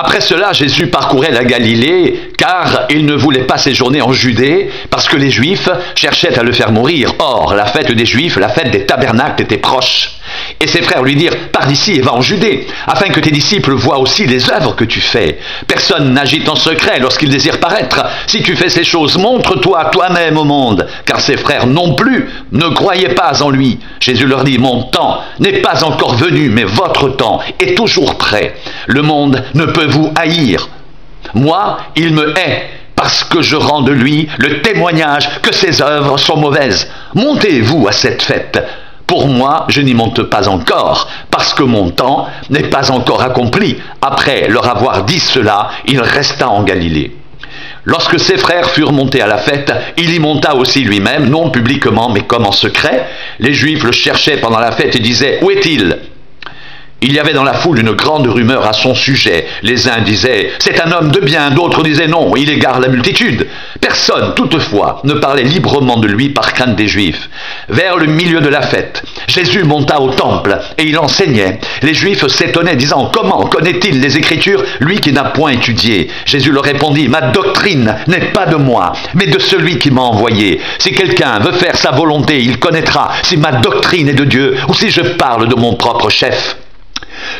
Après cela, Jésus parcourait la Galilée, car il ne voulait pas séjourner en Judée, parce que les Juifs cherchaient à le faire mourir. Or, la fête des Juifs, la fête des tabernacles, était proche. Et ses frères lui dirent, pars d'ici et va en Judée, afin que tes disciples voient aussi les œuvres que tu fais. Personne n'agit en secret lorsqu'il désire paraître. Si tu fais ces choses, montre-toi toi-même au monde. Car ses frères non plus ne croyaient pas en lui. Jésus leur dit, mon temps n'est pas encore venu, mais votre temps est toujours prêt. Le monde ne peut vous haïr. Moi, il me hait, parce que je rends de lui le témoignage que ses œuvres sont mauvaises. Montez-vous à cette fête. Pour moi, je n'y monte pas encore, parce que mon temps n'est pas encore accompli. Après leur avoir dit cela, il resta en Galilée. Lorsque ses frères furent montés à la fête, il y monta aussi lui-même, non publiquement, mais comme en secret. Les Juifs le cherchaient pendant la fête et disaient « Où est-il » Il y avait dans la foule une grande rumeur à son sujet. Les uns disaient « C'est un homme de bien », d'autres disaient « Non, il égare la multitude ». Personne, toutefois, ne parlait librement de lui par crainte des Juifs. Vers le milieu de la fête, Jésus monta au temple et il enseignait. Les Juifs s'étonnaient, disant « Comment connaît-il les Écritures, lui qui n'a point étudié ?» Jésus leur répondit « Ma doctrine n'est pas de moi, mais de celui qui m'a envoyé. Si quelqu'un veut faire sa volonté, il connaîtra si ma doctrine est de Dieu ou si je parle de mon propre chef. »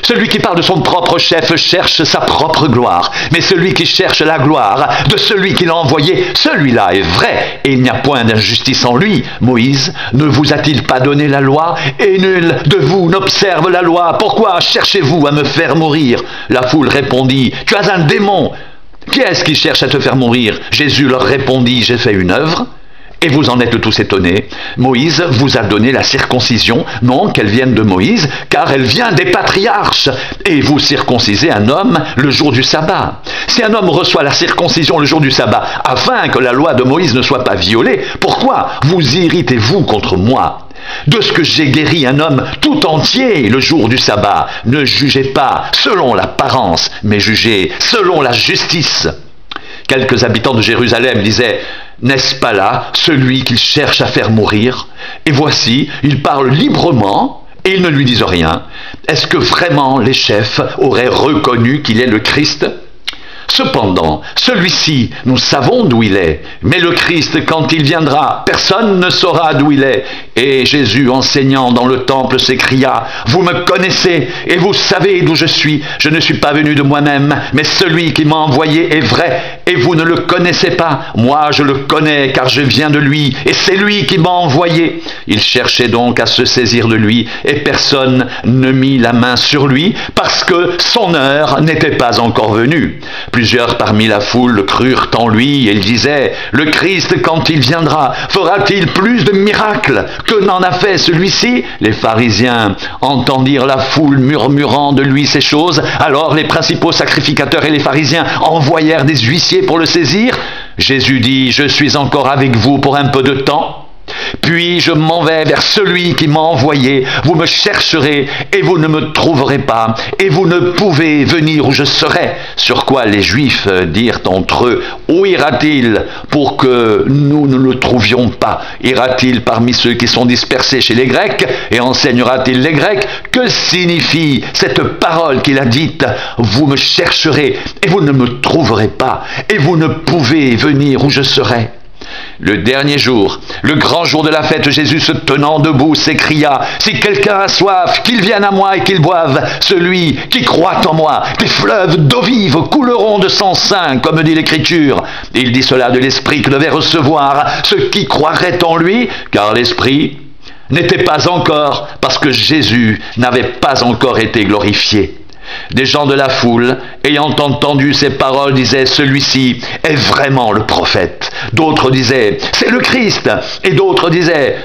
Celui qui parle de son propre chef cherche sa propre gloire, mais celui qui cherche la gloire de celui qui l'a envoyé, celui-là est vrai, et il n'y a point d'injustice en lui. Moïse ne vous a-t-il pas donné la loi, et nul de vous n'observe la loi? Pourquoi cherchez-vous à me faire mourir? La foule répondit, tu as un démon. Qui est-ce qui cherche à te faire mourir? Jésus leur répondit, j'ai fait une œuvre. Et vous en êtes tous étonnés. Moïse vous a donné la circoncision, non qu'elle vienne de Moïse, car elle vient des patriarches. Et vous circoncisez un homme le jour du sabbat. Si un homme reçoit la circoncision le jour du sabbat, afin que la loi de Moïse ne soit pas violée, pourquoi vous irritez-vous contre moi? De ce que j'ai guéri un homme tout entier le jour du sabbat, ne jugez pas selon l'apparence, mais jugez selon la justice. Quelques habitants de Jérusalem disaient, n'est-ce pas là celui qu'il cherche à faire mourir? Et voici, il parle librement et ils ne lui disent rien. Est-ce que vraiment les chefs auraient reconnu qu'il est le Christ? Cependant, celui-ci, nous savons d'où il est, mais le Christ, quand il viendra, personne ne saura d'où il est. Et Jésus, enseignant dans le temple, s'écria, « Vous me connaissez et vous savez d'où je suis. Je ne suis pas venu de moi-même, mais celui qui m'a envoyé est vrai, et vous ne le connaissez pas. Moi, je le connais, car je viens de lui, et c'est lui qui m'a envoyé. » Il cherchait donc à se saisir de lui, et personne ne mit la main sur lui, parce que son heure n'était pas encore venue. Plusieurs parmi la foule crurent en lui et ils disaient, « Le Christ, quand il viendra, fera-t-il plus de miracles que n'en a fait celui-ci » Les pharisiens entendirent la foule murmurant de lui ces choses. Alors les principaux sacrificateurs et les pharisiens envoyèrent des huissiers pour le saisir. Jésus dit, « Je suis encore avec vous pour un peu de temps. Puis je m'en vais vers celui qui m'a envoyé. Vous me chercherez et vous ne me trouverez pas, et vous ne pouvez venir où je serai. » Sur quoi les Juifs dirent entre eux, « Où ira-t-il pour que nous ne le trouvions pas? Ira-t-il parmi ceux qui sont dispersés chez les Grecs et enseignera-t-il les Grecs? Que signifie cette parole qu'il a dite? Vous me chercherez et vous ne me trouverez pas, et vous ne pouvez venir où je serai. » Le dernier jour, le grand jour de la fête, Jésus se tenant debout s'écria, « Si quelqu'un a soif, qu'il vienne à moi et qu'il boive. Celui qui croit en moi, des fleuves d'eau vive couleront de son sein, comme dit l'Écriture. » Il dit cela de l'Esprit que devait recevoir ceux qui croiraient en lui, car l'Esprit n'était pas encore, parce que Jésus n'avait pas encore été glorifié. Des gens de la foule, ayant entendu ces paroles, disaient « Celui-ci est vraiment le prophète. » D'autres disaient « C'est le Christ. » Et d'autres disaient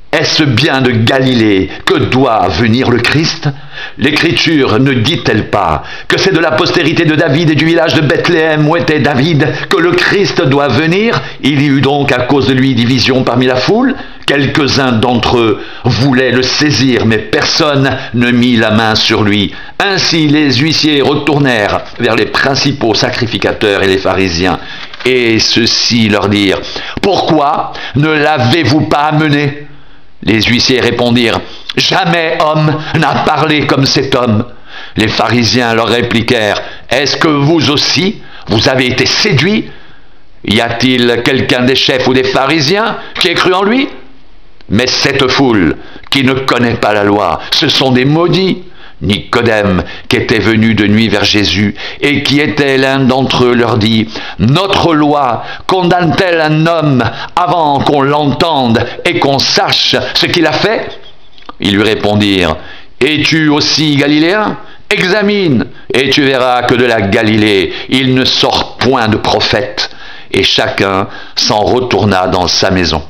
« Est-ce bien de Galilée que doit venir le Christ? L'Écriture ne dit-elle pas que c'est de la postérité de David et du village de Bethléem où était David que le Christ doit venir? Il y eut donc à cause de lui division parmi la foule. Quelques-uns d'entre eux voulaient le saisir, mais personne ne mit la main sur lui. Ainsi les huissiers retournèrent vers les principaux sacrificateurs et les pharisiens, et ceux-ci leur dirent, « Pourquoi ne l'avez-vous pas amené ?» Les huissiers répondirent, « Jamais homme n'a parlé comme cet homme. » Les pharisiens leur répliquèrent, « Est-ce que vous aussi, vous avez été séduits? Y a-t-il quelqu'un des chefs ou des pharisiens qui ait cru en lui? Mais cette foule qui ne connaît pas la loi, ce sont des maudits. Nicodème, qui était venu de nuit vers Jésus, et qui était l'un d'entre eux, leur dit: Notre loi condamne-t-elle un homme avant qu'on l'entende et qu'on sache ce qu'il a fait? Ils lui répondirent: Es-tu aussi galiléen? Examine, et tu verras que de la Galilée il ne sort point de prophète. Et chacun s'en retourna dans sa maison.